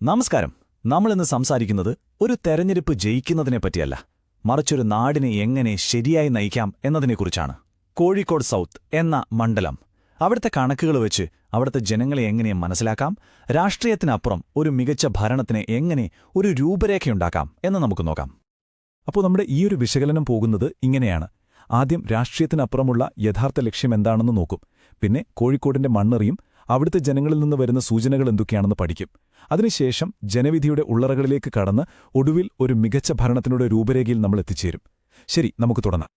നമസ്കാരം. നമ്മളിന്ന് സംസാരിക്കുന്നത് ഒരു തെരഞ്ഞെടുപ്പ് ജയിക്കുന്നതിനെപ്പറ്റിയല്ല, മറിച്ചൊരു നാടിനെ എങ്ങനെ ശരിയായി നയിക്കാം എന്നതിനെക്കുറിച്ചാണ്. കോഴിക്കോട് സൗത്ത് എന്ന മണ്ഡലം, അവിടുത്തെ കണക്കുകൾ വെച്ച് അവിടുത്തെ ജനങ്ങളെ എങ്ങനെ മനസ്സിലാക്കാം, രാഷ്ട്രീയത്തിനപ്പുറം ഒരു മികച്ച ഭരണത്തിന് എങ്ങനെ ഒരു രൂപരേഖയുണ്ടാക്കാം എന്ന് നമുക്ക് നോക്കാം. അപ്പോൾ നമ്മുടെ ഈയൊരു വിശകലനം പോകുന്നത് ഇങ്ങനെയാണ്. ആദ്യം രാഷ്ട്രീയത്തിനപ്പുറമുള്ള യഥാർത്ഥ ലക്ഷ്യം എന്താണെന്ന് നോക്കും. പിന്നെ കോഴിക്കോടിന്റെ മണ്ണറിയും, അവിടുത്തെ ജനങ്ങളിൽ നിന്ന് വരുന്ന സൂചനകൾ എന്തൊക്കെയാണെന്ന് പഠിക്കും. അതിനുശേഷം ജനവിധിയുടെ ഉള്ളറകളിലേക്ക് കടന്ന് ഒടുവിൽ ഒരു മികച്ച ഭരണത്തിനുള്ള രൂപരേഖയിൽ നമ്മൾ എത്തിച്ചേരും. ശരി, നമുക്ക് തുടങ്ങാം.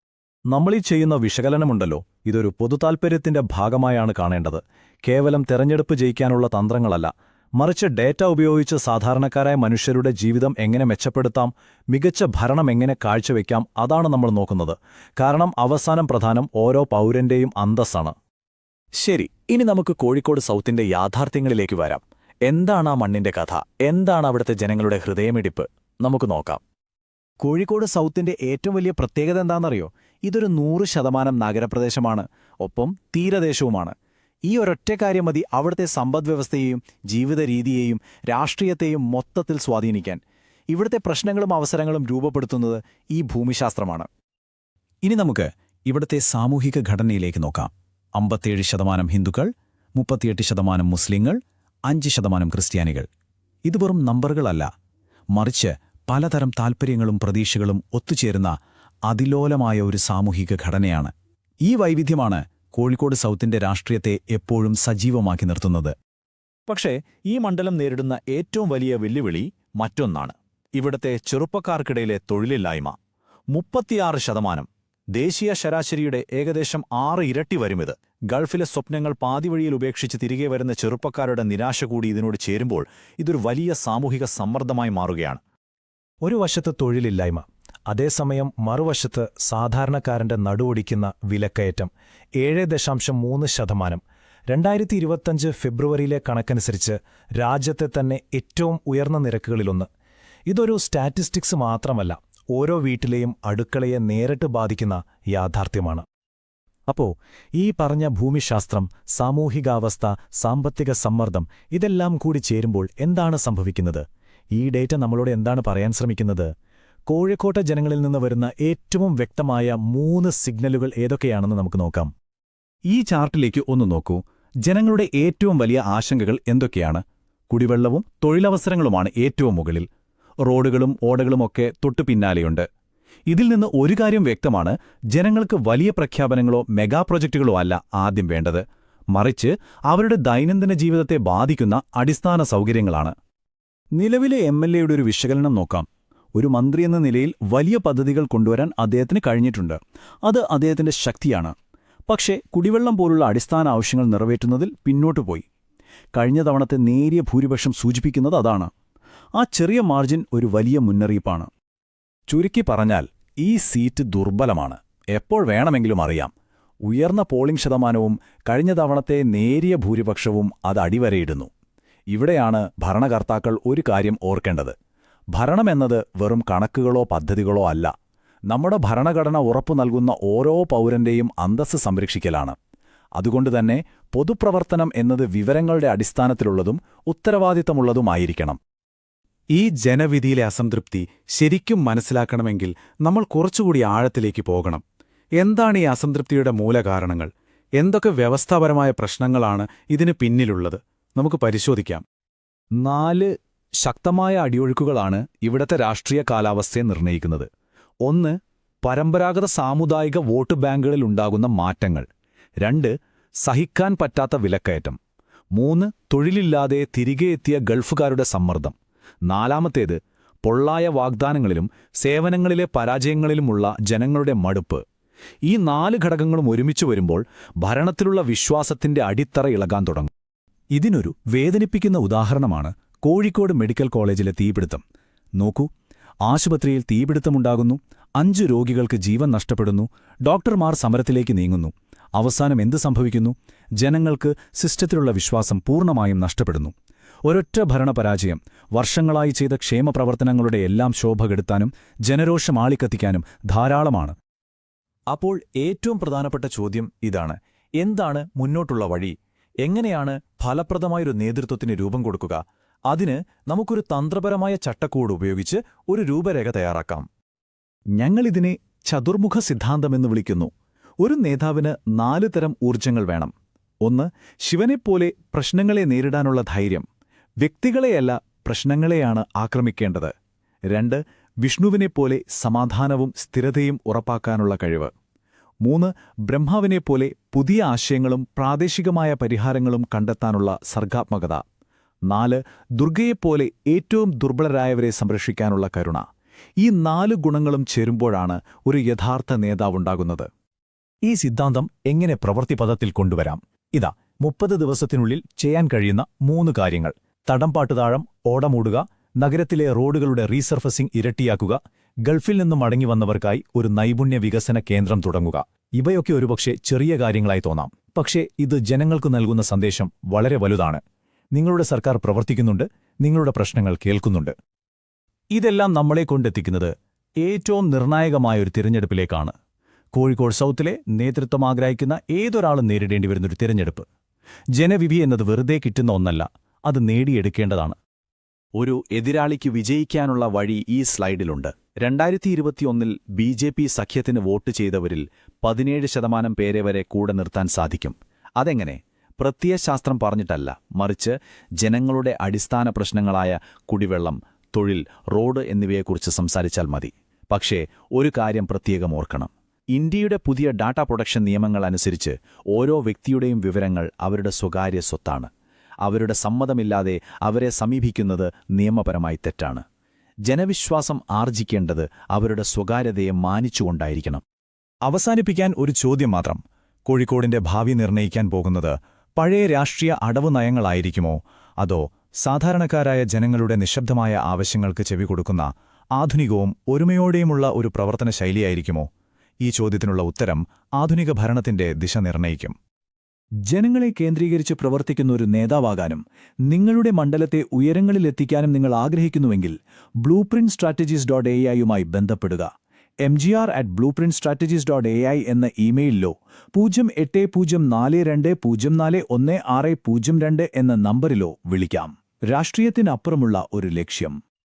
നമ്മളീ ചെയ്യുന്ന വിശകലനമുണ്ടല്ലോ, ഇതൊരു പൊതുതാൽപര്യത്തിന്റെ ഭാഗമായാണ് കാണേണ്ടത്. കേവലം തെരഞ്ഞെടുപ്പ് ജയിക്കാനുള്ള തന്ത്രങ്ങളല്ല, മറിച്ച് ഡേറ്റ ഉപയോഗിച്ച് സാധാരണക്കാരായ മനുഷ്യരുടെ ജീവിതം എങ്ങനെ മെച്ചപ്പെടുത്താം, മികച്ച ഭരണം എങ്ങനെ കാഴ്ചവെക്കാം, അതാണ് നമ്മൾ നോക്കുന്നത്. കാരണം അവസാനം പ്രധാനം ഓരോ പൗരന്റെയും അന്തസ്സാണ്. ശരി, ഇനി നമുക്ക് കോഴിക്കോട് സൗത്തിന്റെ യാഥാർത്ഥ്യങ്ങളിലേക്ക് വരാം. എന്താണ് ആ മണ്ണിന്റെ കഥ? എന്താണ് അവിടുത്തെ ജനങ്ങളുടെ ഹൃദയമിടിപ്പ്? നമുക്ക് നോക്കാം. കോഴിക്കോട് സൗത്തിന്റെ ഏറ്റവും വലിയ പ്രത്യേകത എന്താണെന്നറിയോ? ഇതൊരു 100% നഗരപ്രദേശമാണ്, ഒപ്പം തീരദേശവുമാണ്. ഈ ഒരൊറ്റ കാര്യം മതി അവിടുത്തെ സമ്പദ്വ്യവസ്ഥയെയും ജീവിത രീതിയെയും രാഷ്ട്രീയത്തെയും മൊത്തത്തിൽ സ്വാധീനിക്കാൻ. ഇവിടുത്തെ പ്രശ്നങ്ങളും അവസരങ്ങളും രൂപപ്പെടുത്തുന്നത് ഈ ഭൂമിശാസ്ത്രമാണ്. ഇനി നമുക്ക് ഇവിടുത്തെ സാമൂഹിക ഘടനയിലേക്ക് നോക്കാം. 57% ഹിന്ദുക്കൾ, 38% മുസ്ലിങ്ങൾ, 5% ക്രിസ്ത്യാനികൾ. ഇത് വെറും നമ്പറുകളല്ല, മറിച്ച് പലതരം താൽപ്പര്യങ്ങളും പ്രതീക്ഷകളും ഒത്തുചേരുന്ന അതിലോലമായ ഒരു സാമൂഹിക ഘടനയാണ്. ഈ വൈവിധ്യമാണ് കോഴിക്കോട് സൗത്തിന്റെ രാഷ്ട്രീയത്തെ എപ്പോഴും സജീവമാക്കി നിർത്തുന്നത്. പക്ഷേ ഈ മണ്ഡലം നേരിടുന്ന ഏറ്റവും വലിയ വെല്ലുവിളി മറ്റൊന്നാണ്: ഇവിടത്തെ ചെറുപ്പക്കാർക്കിടയിലെ തൊഴിലില്ലായ്മ. 36%. ദേശീയ ശരാശരിയുടെ ഏകദേശം 6 ഇരട്ടി വരുമിത്. ഗൾഫിലെ സ്വപ്നങ്ങൾ പാതിവഴിയിൽ ഉപേക്ഷിച്ച് തിരികെ വരുന്ന ചെറുപ്പക്കാരുടെ നിരാശ കൂടി ഇതിനോട് ചേരുമ്പോൾ ഇതൊരു വലിയ സാമൂഹിക സമ്മർദ്ദമായി മാറുകയാണ്. ഒരു വശത്ത് തൊഴിലില്ലായ്മ, അതേസമയം മറുവശത്ത് സാധാരണക്കാരന്റെ നടുവൊടിക്കുന്ന വിലക്കയറ്റം. 7.3%. 2025 ഫെബ്രുവരിയിലെ കണക്കനുസരിച്ച് രാജ്യത്തെ തന്നെ ഏറ്റവും ഉയർന്ന നിരക്കുകളിലൊന്ന്. ഇതൊരു സ്റ്റാറ്റിസ്റ്റിക്സ് മാത്രമല്ല, ഓരോ വീട്ടിലെയും അടുക്കളയെ നേരിട്ട് ബാധിക്കുന്ന യാഥാർത്ഥ്യമാണ്. അപ്പോ ഈ പറഞ്ഞ ഭൂമിശാസ്ത്രം, സാമൂഹികാവസ്ഥ, സാമ്പത്തിക സമ്മർദ്ദം ഇതെല്ലാം കൂടി ചേരുമ്പോൾ എന്താണ് സംഭവിക്കുന്നത്? ഈ ഡേറ്റ നമ്മളോട് എന്താണ് പറയാൻ ശ്രമിക്കുന്നത്? കോഴിക്കോട്ടെ ജനങ്ങളിൽ നിന്ന് വരുന്ന ഏറ്റവും വ്യക്തമായ 3 സിഗ്നലുകൾ ഏതൊക്കെയാണെന്ന് നമുക്ക് നോക്കാം. ഈ ചാർട്ടിലേക്ക് ഒന്ന് നോക്കൂ. ജനങ്ങളുടെ ഏറ്റവും വലിയ ആശങ്കകൾ എന്തൊക്കെയാണ്? കുടിവെള്ളവും തൊഴിലവസരങ്ങളുമാണ് ഏറ്റവും മുകളിൽ. റോഡുകളും ഓടകളുമൊക്കെ തൊട്ടു പിന്നാലെയുണ്ട്. ഇതിൽ നിന്ന് ഒരു കാര്യം വ്യക്തമാണ്: ജനങ്ങൾക്ക് വലിയ പ്രഖ്യാപനങ്ങളോ മെഗാ പ്രൊജക്റ്റുകളോ അല്ല ആദ്യം വേണ്ടത്, മറിച്ച് അവരുടെ ദൈനംദിന ജീവിതത്തെ ബാധിക്കുന്ന അടിസ്ഥാന സൗകര്യങ്ങളാണ്. നിലവിലെ MLAയുടെ ഒരു വിശകലനം നോക്കാം. ഒരു മന്ത്രിയെന്ന നിലയിൽ വലിയ പദ്ധതികൾ കൊണ്ടുവരാൻ അദ്ദേഹത്തിന് കഴിഞ്ഞിട്ടുണ്ട്. അത് അദ്ദേഹത്തിന്റെ ശക്തിയാണ്. പക്ഷേ കുടിവെള്ളം പോലുള്ള അടിസ്ഥാന ആവശ്യങ്ങൾ നിറവേറ്റുന്നതിൽ പിന്നോട്ടുപോയി. കഴിഞ്ഞ തവണത്തെ നേരിയ ഭൂരിപക്ഷം സൂചിപ്പിക്കുന്നത് അതാണ്. ആ ചെറിയ മാർജിൻ ഒരു വലിയ മുന്നറിയിപ്പാണ്. ചുരുക്കി പറഞ്ഞാൽ ഈ സീറ്റ് ദുർബലമാണ്. എപ്പോൾ വേണമെങ്കിലും അറിയാം. ഉയർന്ന പോളിംഗ് ശതമാനവും കഴിഞ്ഞ തവണത്തെ നേരിയ ഭൂരിപക്ഷവും അത് അടിവരയിടുന്നു. ഇവിടെയാണ് ഭരണകർത്താക്കൾ ഒരു കാര്യം ഓർക്കേണ്ടത്: ഭരണമെന്നത് വെറും കണക്കുകളോ പദ്ധതികളോ അല്ല. നമ്മുടെ ഭരണഘടന ഉറപ്പു നൽകുന്ന ഓരോ പൗരന്റെയും അന്തസ്സ് സംരക്ഷിക്കലാണ്. അതുകൊണ്ടുതന്നെ പൊതുപ്രവർത്തനം എന്നത് വിവരങ്ങളുടെ അടിസ്ഥാനത്തിലുള്ളതും ഉത്തരവാദിത്തമുള്ളതുമായിരിക്കണം. ഈ ജനവിധിയിലെ അസംതൃപ്തി ശരിക്കും മനസ്സിലാക്കണമെങ്കിൽ നമ്മൾ കുറച്ചുകൂടി ആഴത്തിലേക്ക് പോകണം. എന്താണ് ഈ അസംതൃപ്തിയുടെ മൂലകാരണങ്ങൾ? എന്തൊക്കെ വ്യവസ്ഥാപരമായ പ്രശ്നങ്ങളാണ് ഇതിന് പിന്നിലുള്ളത്? നമുക്ക് പരിശോധിക്കാം. 4 ശക്തമായ അടിയൊഴുക്കുകളാണ് ഇവിടത്തെ രാഷ്ട്രീയ കാലാവസ്ഥയെ നിർണ്ണയിക്കുന്നത്. 1. പരമ്പരാഗത സാമുദായിക വോട്ട് ബാങ്കുകളിലുണ്ടാകുന്ന മാറ്റങ്ങൾ. 2. സഹിക്കാൻ പറ്റാത്ത വിലക്കയറ്റം. 3. തൊഴിലില്ലാതെ തിരികെ എത്തിയ ഗൾഫുകാരുടെ സമ്മർദ്ദം. 4. പൊള്ളായ വാഗ്ദാനങ്ങളിലും സേവനങ്ങളിലെ പരാജയങ്ങളിലുമുള്ള ജനങ്ങളുടെ മടുപ്പ്. ഈ 4 ഘടകങ്ങളും ഒരുമിച്ച് വരുമ്പോൾ ഭരണത്തിലുള്ള വിശ്വാസത്തിന്റെ അടിത്തറ ഇളകാൻ തുടങ്ങും. ഇതിനൊരു വേദനിപ്പിക്കുന്ന ഉദാഹരണമാണ് കോഴിക്കോട് മെഡിക്കൽ കോളേജിലെ തീപിടുത്തം. നോക്കൂ, ആശുപത്രിയിൽ തീപിടുത്തമുണ്ടാകുന്നു, 5 രോഗികൾക്ക് ജീവൻ നഷ്ടപ്പെടുന്നു, ഡോക്ടർമാർ സമരത്തിലേക്ക് നീങ്ങുന്നു. അവസാനം എന്ത് സംഭവിക്കുന്നു? ജനങ്ങൾക്ക് സിസ്റ്റത്തിലുള്ള വിശ്വാസം പൂർണ്ണമായും നഷ്ടപ്പെടുന്നു. ഒരൊറ്റ ഭരണപരാജയം വർഷങ്ങളായി ചെയ്ത ക്ഷേമപ്രവർത്തനങ്ങളുടെ എല്ലാം ശോഭ കെടുത്താനും ജനരോഷം ആളിക്കത്തിക്കാനും ധാരാളമാണ്. അപ്പോൾ ഏറ്റവും പ്രധാനപ്പെട്ട ചോദ്യം ഇതാണ്: എന്താണ് മുന്നോട്ടുള്ള വഴി? എങ്ങനെയാണ് ഫലപ്രദമായൊരു നേതൃത്വത്തിന് രൂപം കൊടുക്കുക? അതിന് നമുക്കൊരു തന്ത്രപരമായ ചട്ടക്കൂട് ഉപയോഗിച്ച് ഒരു രൂപരേഖ തയ്യാറാക്കാം. ഞങ്ങളിതിനെ ചതുർമുഖ സിദ്ധാന്തമെന്ന് വിളിക്കുന്നു. ഒരു നേതാവിന് 4 തരം ഊർജ്ജങ്ങൾ വേണം. 1. ശിവനെപ്പോലെ പ്രശ്നങ്ങളെ നേരിടാനുള്ള ധൈര്യം. വ്യക്തികളെയല്ല, പ്രശ്നങ്ങളെയാണ് ആക്രമിക്കേണ്ടത്. 2. വിഷ്ണുവിനെപ്പോലെ സമാധാനവും സ്ഥിരതയും ഉറപ്പാക്കാനുള്ള കഴിവ്. 3. ബ്രഹ്മാവിനെപ്പോലെ പുതിയ ആശയങ്ങളും പ്രാദേശികമായ പരിഹാരങ്ങളും കണ്ടെത്താനുള്ള സർഗാത്മകത. 4. ദുർഗയെപ്പോലെ ഏറ്റവും ദുർബലരായവരെ സംരക്ഷിക്കാനുള്ള കരുണ. ഈ 4 ഗുണങ്ങളും ചേരുമ്പോഴാണ് ഒരു യഥാർത്ഥ നേതാവുണ്ടാകുന്നത്. ഈ സിദ്ധാന്തം എങ്ങനെ പ്രവൃത്തിപഥത്തിൽ കൊണ്ടുവരാം? ഇതാ 30 ദിവസത്തിനുള്ളിൽ ചെയ്യാൻ കഴിയുന്ന 3 കാര്യങ്ങൾ. തടംപാട്ടുതാഴം ഓടമൂടുക, നഗരത്തിലെ റോഡുകളുടെ റീസർഫസിംഗ് ഇരട്ടിയാക്കുക, ഗൾഫിൽ നിന്നും മടങ്ങിവന്നവർക്കായി ഒരു നൈപുണ്യ വികസന കേന്ദ്രം തുടങ്ങുക. ഇവയൊക്കെ ഒരുപക്ഷെ ചെറിയ കാര്യങ്ങളായി തോന്നാം. പക്ഷേ ഇത് ജനങ്ങൾക്ക് നൽകുന്ന സന്ദേശം വളരെ വലുതാണ്. നിങ്ങളുടെ സർക്കാർ പ്രവർത്തിക്കുന്നുണ്ട്, നിങ്ങളുടെ പ്രശ്നങ്ങൾ കേൾക്കുന്നുണ്ട്. ഇതെല്ലാം നമ്മളെ കൊണ്ടെത്തിക്കുന്നത് ഏറ്റവും നിർണായകമായൊരു തിരഞ്ഞെടുപ്പിലേക്കാണ്. കോഴിക്കോട് സൗത്തിലെ നേതൃത്വം ആഗ്രഹിക്കുന്ന ഏതൊരാളും നേരിടേണ്ടി വരുന്നൊരു തിരഞ്ഞെടുപ്പ്. ജനവിധി എന്നത് വെറുതെ കിട്ടുന്ന ഒന്നല്ല, അത് നേടിയെടുക്കേണ്ടതാണ്. ഒരു എതിരാളിക്ക് വിജയിക്കാനുള്ള വഴി ഈ സ്ലൈഡിലുണ്ട്. 2021 BJP സഖ്യത്തിന് വോട്ട് ചെയ്തവരിൽ 17% പേരെ വരെ കൂടെ നിർത്താൻ സാധിക്കും. അതെങ്ങനെ? പ്രത്യയശാസ്ത്രം പറഞ്ഞിട്ടല്ല, മറിച്ച് ജനങ്ങളുടെ അടിസ്ഥാന പ്രശ്നങ്ങളായ കുടിവെള്ളം, തൊഴിൽ, റോഡ് എന്നിവയെക്കുറിച്ച് സംസാരിച്ചാൽ മതി. പക്ഷേ ഒരു കാര്യം പ്രത്യേകം ഓർക്കണം. ഇന്ത്യയുടെ പുതിയ ഡാറ്റാ പ്രൊട്ടക്ഷൻ നിയമങ്ങൾ അനുസരിച്ച് ഓരോ വ്യക്തിയുടെയും വിവരങ്ങൾ അവരുടെ സ്വകാര്യ സ്വത്താണ്. അവരുടെ സമ്മതമില്ലാതെ അവരെ സമീപിക്കുന്നത് നിയമപരമായി തെറ്റാണ്. ജനവിശ്വാസം ആർജിക്കേണ്ടത് അവരുടെ സ്വകാര്യതയെ മാനിച്ചുകൊണ്ടായിരിക്കണം. അവസാനിപ്പിക്കാൻ ഒരു ചോദ്യം മാത്രം. കോഴിക്കോടിന്റെ ഭാവി നിർണ്ണയിക്കാൻ പോകുന്നത് പഴയ രാഷ്ട്രീയ അടവ് നയങ്ങളായിരിക്കുമോ, അതോ സാധാരണക്കാരായ ജനങ്ങളുടെ നിശബ്ദമായ ആവശ്യങ്ങൾക്ക് ചെവികൊടുക്കുന്ന ആധുനികവും ഒരുമയോടെയുമുള്ള ഒരു പ്രവർത്തന ശൈലിയായിരിക്കുമോ? ഈ ചോദ്യത്തിനുള്ള ഉത്തരം ആധുനിക ഭരണത്തിന്റെ ദിശ നിർണ്ണയിക്കും. ജനങ്ങളെ കേന്ദ്രീകരിച്ച് പ്രവർത്തിക്കുന്ന ഒരു നേതാവാകാനും നിങ്ങളുടെ മണ്ഡലത്തെ ഉയരങ്ങളിലെത്തിക്കാനും നിങ്ങൾ ആഗ്രഹിക്കുന്നുവെങ്കിൽ blueprintstrategies.ai ബന്ധപ്പെടുക. mgr@blueprintstrategies.ai എന്ന ഇമെയിലിലോ 080420416002 എന്ന നമ്പറിലോ വിളിക്കാം. രാഷ്ട്രീയത്തിനപ്പുറമുള്ള ഒരു ലക്ഷ്യം.